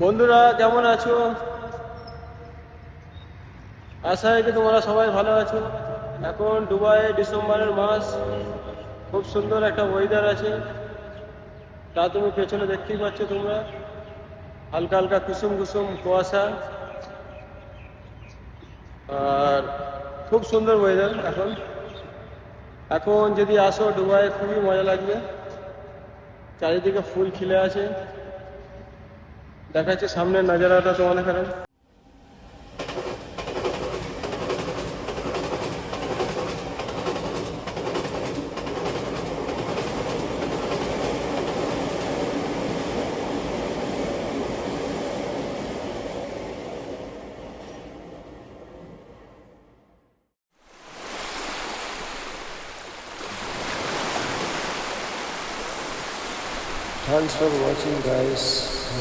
বন্ধুরা কেমন আছো? আশা করি তোমরা সবাই ভালো আছো। এখন দুবাই ডিসেম্বরের মাস, খুব সুন্দর একটা ওয়েদার আছে। তা তুমি পেছনে দেখতেই পাচ্ছ, তোমরা হালকা হালকা কুসুম কুসুম কুয়াশা, আর খুব সুন্দর ওয়েদার এখন। এখন যদি আসো দুবাই, খুবই মজা লাগবে। চারিদিকে ফুল খিলে আছে, দেখাচ্ছে সামনের নজারাটা তোমার এখানে। Thanks for watching, guys.